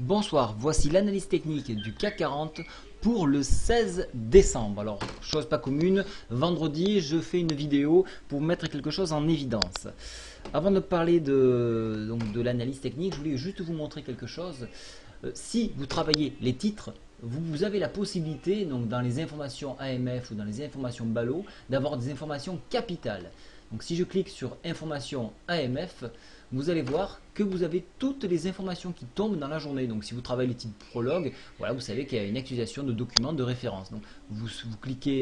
Bonsoir, voici l'analyse technique du CAC 40 pour le 16 décembre. Alors, chose pas commune, vendredi, je fais une vidéo pour mettre quelque chose en évidence. Avant de parler de l'analyse technique, je voulais juste vous montrer quelque chose. Si vous travaillez les titres, vous avez la possibilité, donc dans les informations AMF ou dans les informations BALO, d'avoir des informations capitales. Donc si je clique sur informations AMF, vous allez voir que vous avez toutes les informations qui tombent dans la journée. Donc si vous travaillez les titres prologue, voilà, vous savez qu'il y a une accusation de document de référence. Donc vous cliquez,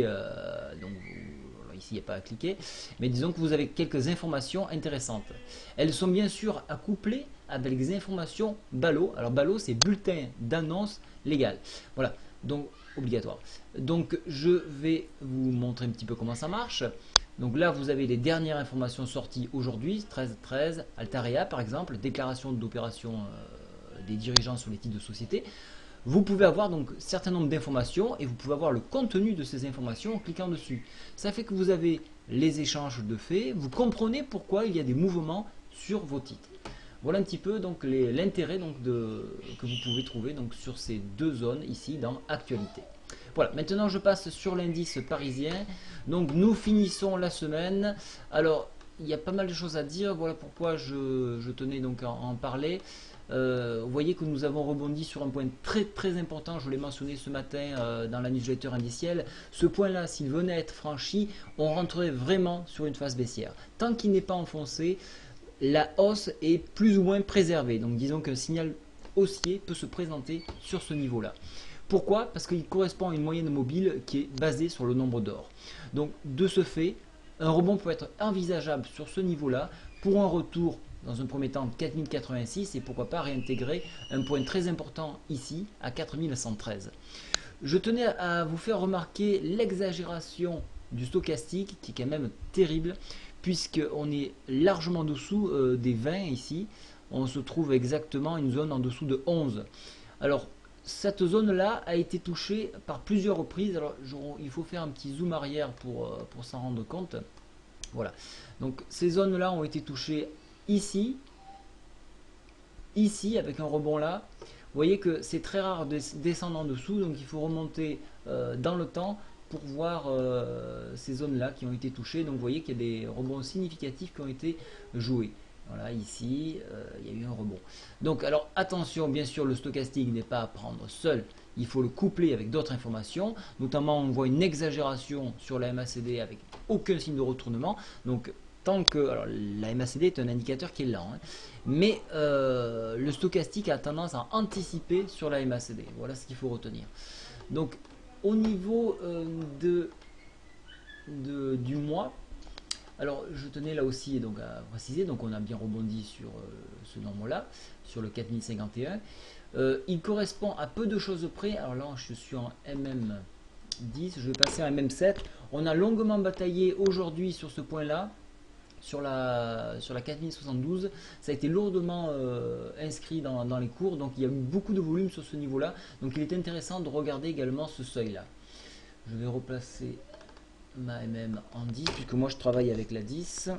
ici il n'y a pas à cliquer, mais disons que vous avez quelques informations intéressantes. Elles sont bien sûr à coupler avec les informations BALO. Alors BALO, c'est bulletin d'annonce légale. Voilà, donc obligatoire. Donc je vais vous montrer un petit peu comment ça marche. Donc là, vous avez les dernières informations sorties aujourd'hui, 13-13, Altarea par exemple, déclaration d'opération des dirigeants sur les titres de société. Vous pouvez avoir donc un certain nombre d'informations et vous pouvez avoir le contenu de ces informations en cliquant dessus. Ça fait que vous avez les échanges de faits, vous comprenez pourquoi il y a des mouvements sur vos titres. Voilà un petit peu donc l'intérêt que vous pouvez trouver donc sur ces deux zones ici dans Actualité. Voilà, maintenant je passe sur l'indice parisien. Donc nous finissons la semaine. Alors il y a pas mal de choses à dire, voilà pourquoi je tenais donc à en parler. Vous voyez que nous avons rebondi sur un point très important, je l'ai mentionné ce matin dans la newsletter indicielle. Ce point là, s'il venait à être franchi, on rentrerait vraiment sur une phase baissière. Tant qu'il n'est pas enfoncé, la hausse est plus ou moins préservée. Donc disons qu'un signal haussier peut se présenter sur ce niveau là. Pourquoi? Parce qu'il correspond à une moyenne mobile qui est basée sur le nombre d'or. Donc de ce fait, un rebond peut être envisageable sur ce niveau-là pour un retour dans un premier temps de 4086 et pourquoi pas réintégrer un point très important ici à 4113. Je tenais à vous faire remarquer l'exagération du stochastique qui est quand même terrible puisqu'on est largement en dessous des 20 ici. On se trouve exactement une zone en dessous de 11. Alors cette zone-là a été touchée par plusieurs reprises. Alors, il faut faire un petit zoom arrière pour s'en rendre compte. Voilà. Donc, ces zones-là ont été touchées ici, ici, avec un rebond là. Vous voyez que c'est très rare de descendre en dessous. Donc, il faut remonter dans le temps pour voir ces zones-là qui ont été touchées. Donc, vous voyez qu'il y a des rebonds significatifs qui ont été joués. Voilà, ici, il y a eu un rebond. Donc, alors attention, bien sûr, le stochastique n'est pas à prendre seul. Il faut le coupler avec d'autres informations. Notamment, on voit une exagération sur la MACD avec aucun signe de retournement. Donc, tant que... Alors, la MACD est un indicateur qui est lent. Hein, mais le stochastique a tendance à anticiper sur la MACD. Voilà ce qu'il faut retenir. Donc, au niveau du mois... Alors je tenais là aussi donc à préciser, donc on a bien rebondi sur ce nombre-là, sur le 4051. Il correspond à peu de choses près. Alors là je suis en MM10, je vais passer en MM7. On a longuement bataillé aujourd'hui sur ce point-là, sur la 4072. Ça a été lourdement inscrit dans les cours, donc il y a eu beaucoup de volume sur ce niveau-là. Donc il est intéressant de regarder également ce seuil-là. Je vais replacer ma MM en 10 puisque moi je travaille avec la 10.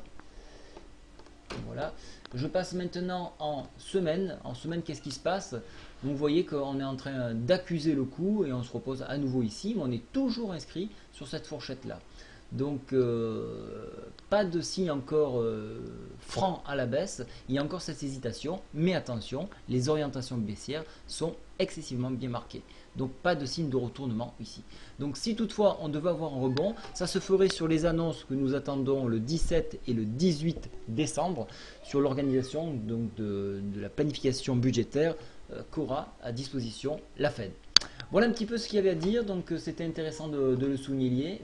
Voilà, je passe maintenant en semaine. En semaine, qu'est-ce qui se passe? Donc vous voyez qu'on est en train d'accuser le coup et on se repose à nouveau ici, mais on est toujours inscrit sur cette fourchette là. Donc pas de signe encore franc à la baisse, il y a encore cette hésitation, mais attention, les orientations baissières sont excessivement bien marquées. Donc pas de signe de retournement ici. Donc si toutefois on devait avoir un rebond, ça se ferait sur les annonces que nous attendons le 17 et le 18 décembre sur l'organisation de la planification budgétaire qu'aura à disposition la Fed. Voilà un petit peu ce qu'il y avait à dire, donc c'était intéressant de le souligner.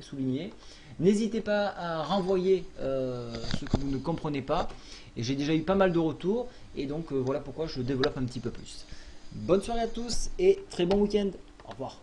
N'hésitez pas à renvoyer ce que vous ne comprenez pas. Et j'ai déjà eu pas mal de retours, et donc voilà pourquoi je développe un petit peu plus. Bonne soirée à tous et très bon week-end. Au revoir.